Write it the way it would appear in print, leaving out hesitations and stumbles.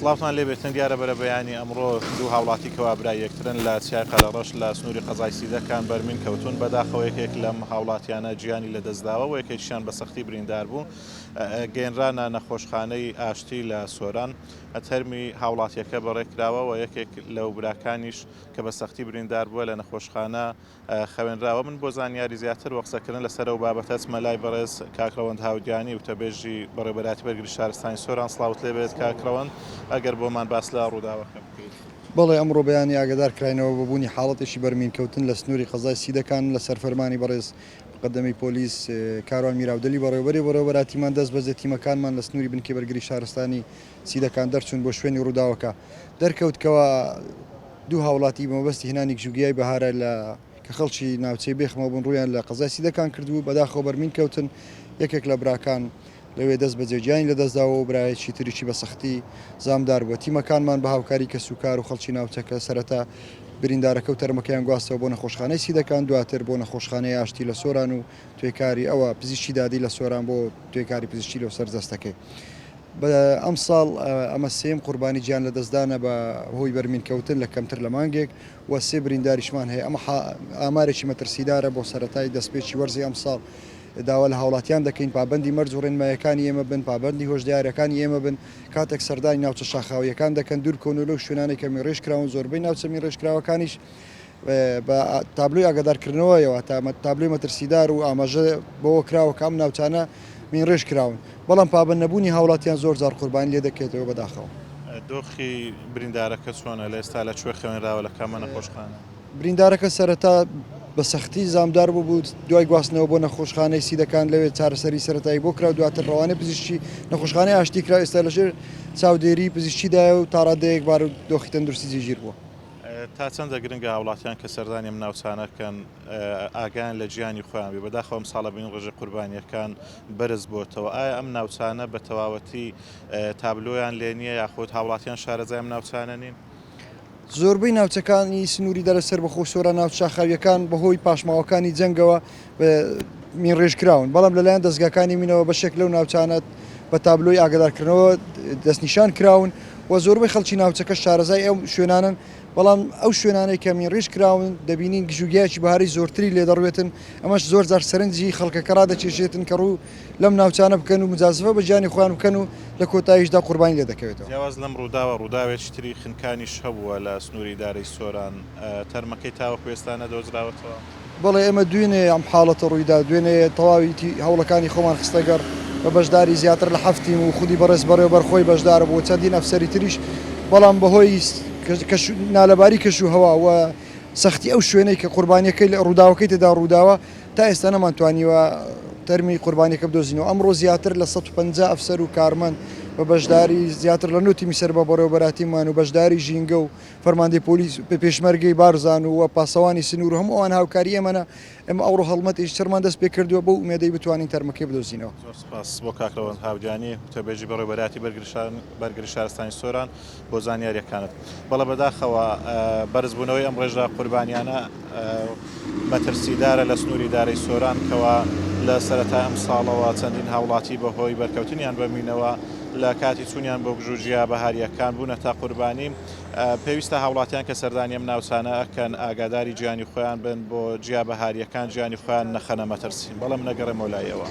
سڵاوتان لێبێتن دیارە بەرە بەیانی ئەمڕۆ دوو هاوڵاتی کەوابرای یەکترن لە چیای قەلەڕەش لە سنووری قەزای سیدەکان بەرمین کەوتون بەداخەوە یەکێک لەم هاوڵاتیانە گیانی لەدەستداوە و یەکێکیشیان بە سەختی بریندار بوو گەێنرانە نەخۆشخانەی ئاشتی لە سۆران تەرمی هاوڵاتیەکە بەڕێکراوە و یەکێک لەو براکانیش کە بە سەختی بریندار بووە لە نەخۆشخانە خەوێنراوە. من بۆ زانیاری زیاتر و قسەکردن لەسەر ئەو بابەتە چمە لای بەڕێز کاکڕەوەند هاودیانی وتەبێژی بەڕێوەبەراتی بەرگری شارستانی سۆران. سڵاوت لێبێت کاکڕەوەند، ئەگەر بۆمان باس لە ڕووداوەکە بکەیت. بەڵێ ئەمڕۆ بەیانی ئاگادار کراینەوە ببوونی حاڵەتێکی بەرمینکەوتن لە سنووری قەزای سیدەکان لە سەرفەرمانی بەڕێز مقدەمەی پۆلیس کاروان میراودەلی بەڕێوەبەراتیمان دەست بەجێ تیمەکانمان لە سنووری بنکەی بەرگری شارستانی سیدەکان دەرچوون بۆ شوێنی ڕووداوەکە. دەرکەوتکەوە دوو هاوڵاتی بەمەبەستی هێنانی گژوگیای بەهارە لە کە خەڵکی ناوچەی بێخمەوە بوون ڕوویان لە قەزای سیدەکان کردبوو بەداخەوە بەرمینکەوتن. یەکێک لە براکان لەوێ دەست بەجێ گیانی لەدەستداوە و برایەکی تریشی بە سەختی زامدار بووە. تیمەکانمان بە هاوکاری کەسوکار و خەڵکی ناوچەکە سەرەتا بریندارەکە و تەرمەکەیان گواستەوە بۆ نەخۆشخانەی سیدەکان، دواتر بۆ نەخۆشخانەی ئاشتی لە سۆران و توێکاری ئەوە پزیشکی دادی لە سۆران بۆ توێکاری پزیشکی لەو سەردەستەکەی. ئەم ساڵ ئەمە سێم قوربانی گیان لەدەستدانە بە هۆی بەرمینکەوتن لە کەمتر لە مانگێک و سێ برینداریشمان هەیە. ئەمە ئامارێکی مەترسیدارە بۆ سەرەتای دەستپێکی وەرزی ئەم ساڵ. داوا لە هاوڵاتیان دەکەین پابەندی مەرج و ڕێنمایەکانی ئێمە بن، پابەندی هۆشدارەکانی ئێمە بن، کاتێک سەردانی ناوچە شاخاویەکان دەکەن دوور کۆن و لەو شوێنانێک کە میڕێژکراون زۆربەی ناوچە میڕێژکراوەکانیش بە تابلۆی ئاگادارکردنەوەیەوە تابلۆی مەترسیدار و ئاماژە بەوە کراوە کە ئەم ناوچانە میڕێژ کراون، بەڵام پابەند نەبوونی هاوڵاتیان زۆر جار قوربانی لێ دەکرێتەوە بەداخەوە. دۆخی بریندارەکە چۆنە لە ئێستا لە کوێ خەوێنراوە لە کامە نەخۆشخانە؟ بریندارەکە سەرەتا بە سەختی زامدار بوو دوای گواستنەوە بۆ نەخۆشخانەی سیدەکان لەوێ چارەسەری سەرەتایی بۆ کرا و دواتر ڕەوانەی پزیشکی نەخۆشخانەی ئاشتی کرا. ئێستا لەژێر چاودێری پزیشکیدایە و تا ڕادەیەک بار و دۆخی تەندروستی جێگیر بووە. تا چەندە گرنگە هاوڵاتیان کە سەردانی ئەم ناوچانەکەن ئاگیان لە گیانی خۆیان بێ بەداخەوە ئەم ساڵە بین ڕێژە قوربانیەکان بەرز بۆتەوە. ئایا ئەم ناوچانە بە تەواوەتی تابلۆیان لێ نییە یاخود هاوڵاتیان شارەزای ئەم ناوچانە نین؟ زۆربەی ناوچەکانی سنووری دەرەسەر بەخۆ سۆرە ناوچەخاویەکان بەهۆی پاشماوەکانی جەنگەوە میڕێژکراون، بەڵام لەلایەن دەستگاکانی مینەوە بەشێک لەو ناوچانەت بە تابلۆی ئاگادارکردنەوە دەستنیشان کراون و زۆربەی خەڵکی ناوچەکە شارەزای ئەو شوێنانن، بەڵام ئەو شوێنانەی کە میڕێژ کراون دەبینین گژوگیایکی بەهاری زۆرتری لێ دەڕوێتن. ئەمەش زۆر جار سەرنجی خەڵکەکە ڕادەکێشێتن کە ڕوو لەم ناوچانە بکەن و مجازفە بە گیانی خۆیان بکەن و لە کۆتاییشدا قوربانی لێ دەکەوێتەوە. جیاواز لەم ڕووداوێکی تری خنکانیش هەبووە لە سنووری دارەی سۆران، تەرمەکەی تاوەکو ئێستا نەدۆزراوەتەوە؟ بەڵێ ئێمە دوێنێ ئەم حاڵەتە ڕوویدا دوێنێ تەواوی هەوڵەکانی خۆمان خستەگەر بە بەشداری زیاتر لە هەفتیم و خودی بەڕێز بەڕێوەبەر خۆی بەشدارە بۆ چەندین ئەفسەری تریش، بەڵام بەهۆی نالەباری کەش و هەوا و سەختی ئەو شوێنەی کە قوربانیەکەی لە ڕووداوەکەی تێدا ڕووداوە تا ئێستا نەمانتوانیوە تەرمی قوربانیەکە بدۆزینەوە. ئەمڕۆ زیاتر لە 150 ئەفسەر و کارمەند بە بەشداری زیاتر لە نوتی میسەر بە بەڕێوەبەراتیمان و بەشداری ژینگە و فەرماندەی پۆلیس پێشمەرگەی بارزان و پاسەوانی سنوور هەموو ئەوان هاوکاری ئێمەنە. ئێمە ئەوڕۆ هەڵمەتێک چرمان دەست پێ کردووە بۆ ئومێدەی بتوانین تەرمەکەی بدۆزینەوە. زۆر سپاس بۆ کاکڕەوەند هاودیانی وتەبێژی بەڕێوەبەراتی بەرگری شارستانی سۆران بۆ زانیاریەکانت. بەڵە بەداخەوە بەرزبوونەوەی ئەم ڕێژە قوربانیانە مەترسیدارە لە سنووری دارەی سۆران کەوە لە سەرەتا ئەم ساڵەوە چەندین هاوڵاتی بەهۆی بەرکەوتنیان بەمینەوە لە کاتی چوونیان بۆ گژوژیا بەهاریەکان بوونە تا قوربانی. پێویستە هاوڵاتیان کە سەردانی ئەم ناوچانە ئەکەن ئاگاداری گیانی خۆیان بن بۆ جیا بەهاریەکان گیانی خۆیان نەخەنە مەترسین. بەڵام نەگەڕێمەوە لایەوە.